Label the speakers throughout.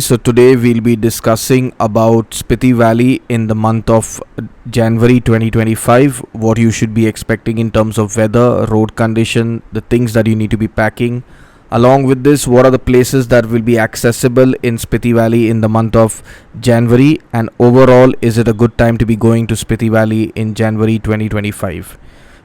Speaker 1: So today we'll be discussing about Spiti Valley in the month of January 2025, what you should be expecting in terms of weather, road condition, the things that you need to be packing. Along with this, what are the places that will be accessible in Spiti Valley in the month of January, and overall, is it a good time to be going to Spiti Valley in January 2025?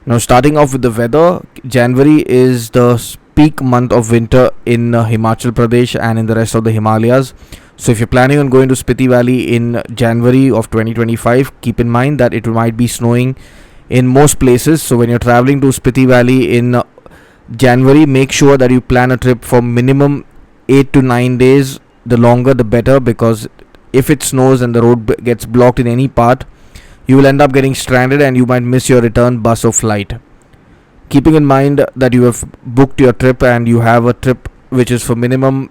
Speaker 1: Now, starting off with the weather, January is the peak month of winter in Himachal Pradesh and in the rest of the Himalayas. So, if you're planning on going to Spiti Valley in January of 2025, keep in mind that it might be snowing in most places. So, when you're traveling to Spiti Valley in January, make sure that you plan a trip for minimum 8 to 9 days. The longer, the better, because if it snows and the road gets blocked in any part, you will end up getting stranded and you might miss your return bus or flight. Keeping in mind that you have booked your trip and you have a trip which is for minimum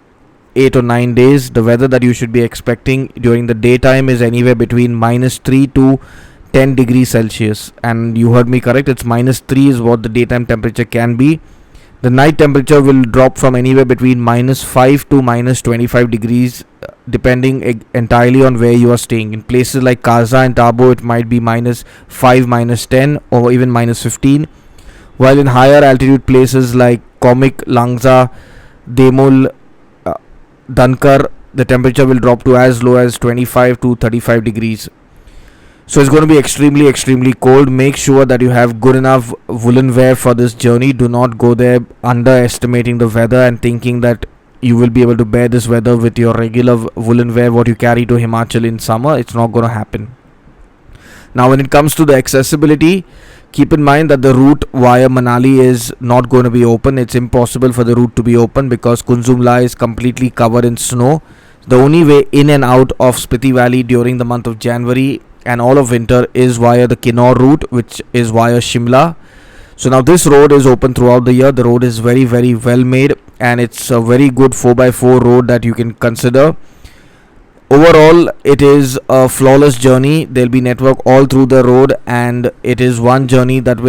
Speaker 1: 8 or 9 days, the weather that you should be expecting during the daytime is anywhere between -3 to 10 degrees Celsius. And you heard me correct, it's -3 is what the daytime temperature can be. The night temperature will drop from anywhere between -5 to -25 degrees, depending entirely on where you are staying. In places like Kaza and Tabo, it might be -5, -10, or even -15. While in higher altitude places like Komik, Langza, Demul, Dankar, the temperature will drop to as low as 25 to 35 degrees. So it's going to be extremely cold. Make sure that you have good enough woolen wear for this journey. Do not go there underestimating the weather and thinking that you will be able to bear this weather with your regular woolen wear what you carry to Himachal in summer. It's not going to happen. Now when it comes to the accessibility, keep in mind that the route via Manali is not going to be open. It's impossible for the route to be open because Kunzumla is completely covered in snow. The only way in and out of Spiti Valley during the month of January and all of winter is via the Kinnaur route, which is via Shimla. So now this road is open throughout the year. The road is very well made and it's a very good 4x4 road that you can consider. Overall, it is a flawless journey. There'll be network all through the road, and it is one journey that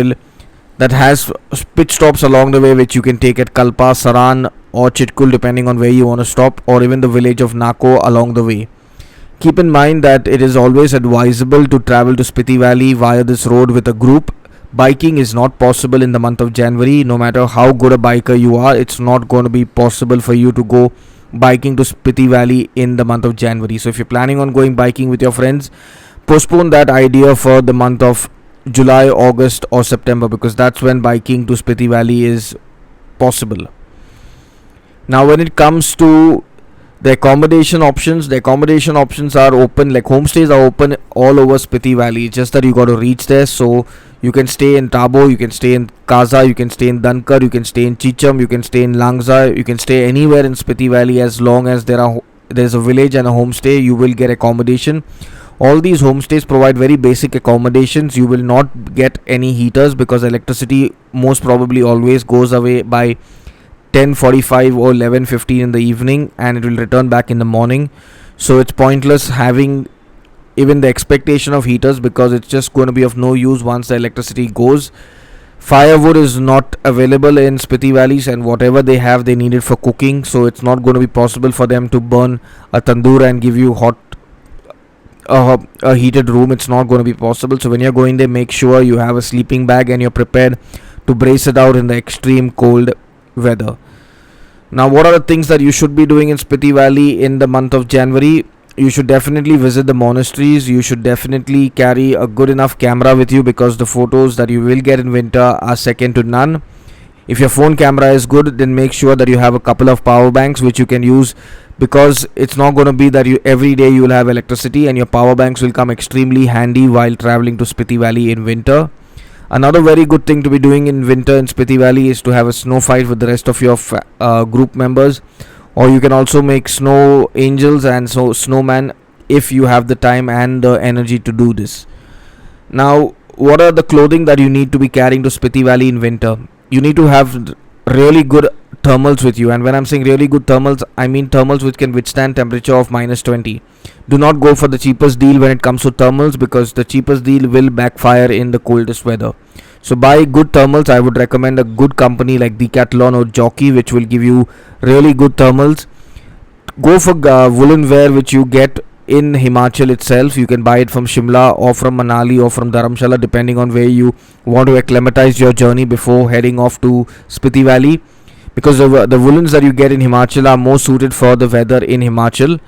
Speaker 1: has pit stops along the way, which you can take at Kalpa, Saran or Chitkul, depending on where you want to stop, or even the village of Nako along the way. Keep in mind that it is always advisable to travel to Spiti Valley via this road with a group. Biking is not possible in the month of January. No matter how good a biker you are, it's not going to be possible for you to go biking to Spiti Valley in the month of January. So if you're planning on going biking with your friends, postpone that idea for the month of July, August or September, because that's when biking to Spiti Valley is possible. Now when it comes to the accommodation options are open, like homestays are open all over Spiti Valley. It's just that you got to reach there. So you can stay in Tabo, you can stay in Kaza, you can stay in Dankar, you can stay in Chicham, you can stay in Langza, you can stay anywhere in Spiti Valley as long as there's a village and a homestay. You will get accommodation. All these homestays provide very basic accommodations. You will not get any heaters because electricity most probably always goes away by 10:45 or 11:15 in the evening, and it will return back in the morning. So it's pointless having even the expectation of heaters because it's just going to be of no use once the electricity goes. Firewood is not available in Spiti Valleys, and whatever they have, they need it for cooking. So it's not going to be possible for them to burn a tandoor and give you a heated room. It's not going to be possible. So when you're going there, make sure you have a sleeping bag and you're prepared to brace it out in the extreme cold weather. Now what are the things that you should be doing in Spiti Valley in the month of January? You should definitely visit the monasteries. You should definitely carry a good enough camera with you because the photos that you will get in winter are second to none. If your phone camera is good, then make sure that you have a couple of power banks which you can use, because it's not going to be that every day you will have electricity, and your power banks will come extremely handy while traveling to Spiti Valley in winter. Another very good thing to be doing in winter in Spiti Valley is to have a snow fight with the rest of your group members, or you can also make snow angels and so snowman if you have the time and the energy to do this. Now, what are the clothing that you need to be carrying to Spiti Valley in winter? You need to have really good thermals with you, and when I'm saying really good thermals, I mean thermals which can withstand temperature of -20. Do not go for the cheapest deal when it comes to thermals, because the cheapest deal will backfire in the coldest weather. So buy good thermals. I would recommend a good company like Decathlon or Jockey, which will give you really good thermals. Go for woolen wear which you get in Himachal itself. You can buy it from Shimla or from Manali or from Dharamshala, depending on where you want to acclimatize your journey before heading off to Spiti Valley, because the woolens that you get in Himachal are more suited for the weather in Himachal.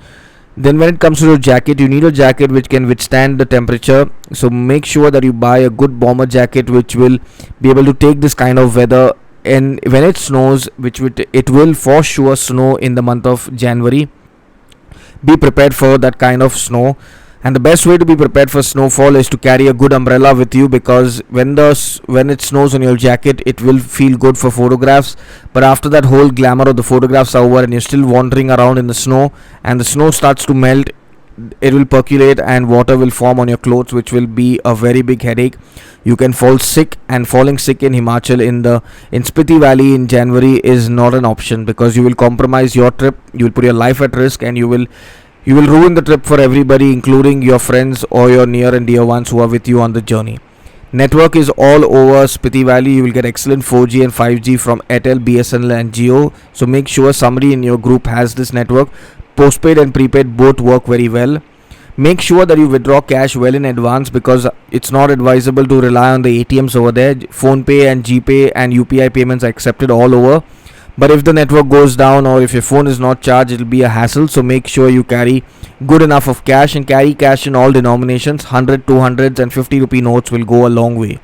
Speaker 1: Then when it comes to your jacket, you need a jacket which can withstand the temperature, so make sure that you buy a good bomber jacket which will be able to take this kind of weather. And when it snows, it will for sure snow in the month of January, be prepared for that kind of snow. And the best way to be prepared for snowfall is to carry a good umbrella with you, because when it snows on your jacket, it will feel good for photographs, but after that whole glamour of the photographs are over and you're still wandering around in the snow and the snow starts to melt, it will percolate and water will form on your clothes, which will be a very big headache. You can fall sick, and falling sick in Himachal in Spiti Valley in January is not an option, because you will compromise your trip, you will put your life at risk, and you will ruin the trip for everybody, including your friends or your near and dear ones who are with you on the journey. Network is all over Spiti Valley. You will get excellent 4G and 5G from Airtel, BSNL and Jio. So make sure somebody in your group has this network. Postpaid and prepaid both work very well. Make sure that you withdraw cash well in advance, because it's not advisable to rely on the ATMs over there. PhonePe and GPay and UPI payments are accepted all over. But if the network goes down or if your phone is not charged, it'll be a hassle. So make sure you carry good enough of cash, and carry cash in all denominations. 100, 200s and 50 rupee notes will go a long way.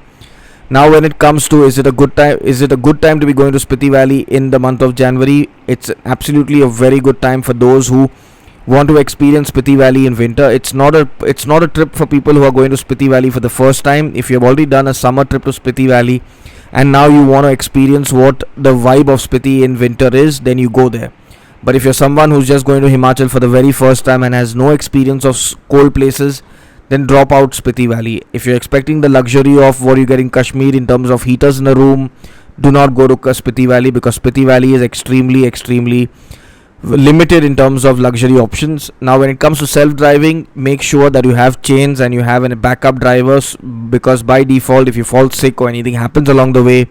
Speaker 1: Now when it comes to is it a good time to be going to Spiti Valley in the month of January, it's absolutely a very good time for those who want to experience Spiti Valley in winter. It's not a trip for people who are going to Spiti Valley for the first time. If you have already done a summer trip to Spiti Valley and now you want to experience what the vibe of Spiti in winter is, then you go there. But if you're someone who's just going to Himachal for the very first time and has no experience of cold places, then drop out Spiti Valley. If you're expecting the luxury of what you get in Kashmir in terms of heaters in the room, do not go to Spiti Valley, because Spiti Valley is extremely limited in terms of luxury options. Now when it comes to self-driving, make sure that you have chains and you have a backup drivers, because by default if you fall sick or anything happens along the way,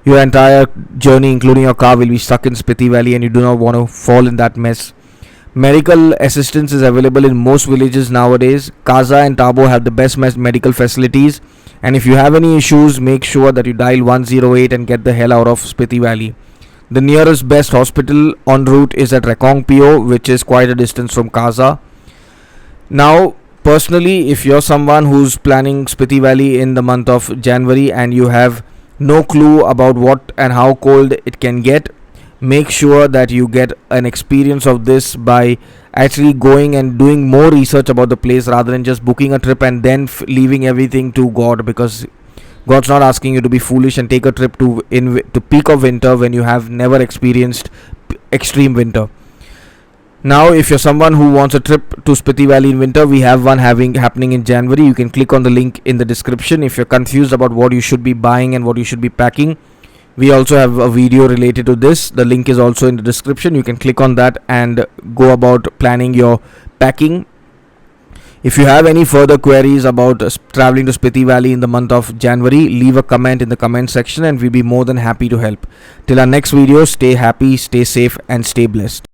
Speaker 1: your entire journey including your car will be stuck in Spiti Valley, and you do not want to fall in that mess. Medical assistance is available in most villages nowadays. Kaza and Tabo have the best medical facilities, and if you have any issues, make sure that you dial 108 and get the hell out of Spiti Valley. The nearest best hospital en route is at Rekong PO, which is quite a distance from Kaza. Now, personally, if you're someone who's planning Spiti Valley in the month of January and you have no clue about what and how cold it can get, make sure that you get an experience of this by actually going and doing more research about the place, rather than just booking a trip and then leaving everything to God, because God's not asking you to be foolish and take a trip to peak of winter when you have never experienced extreme winter. Now, if you're someone who wants a trip to Spiti Valley in winter, we have one happening in January. You can click on the link in the description. If you're confused about what you should be buying and what you should be packing, we also have a video related to this. The link is also in the description. You can click on that and go about planning your packing. If you have any further queries about traveling to Spiti Valley in the month of January, leave a comment in the comment section and we'll be more than happy to help. Till our next video, stay happy, stay safe and stay blessed.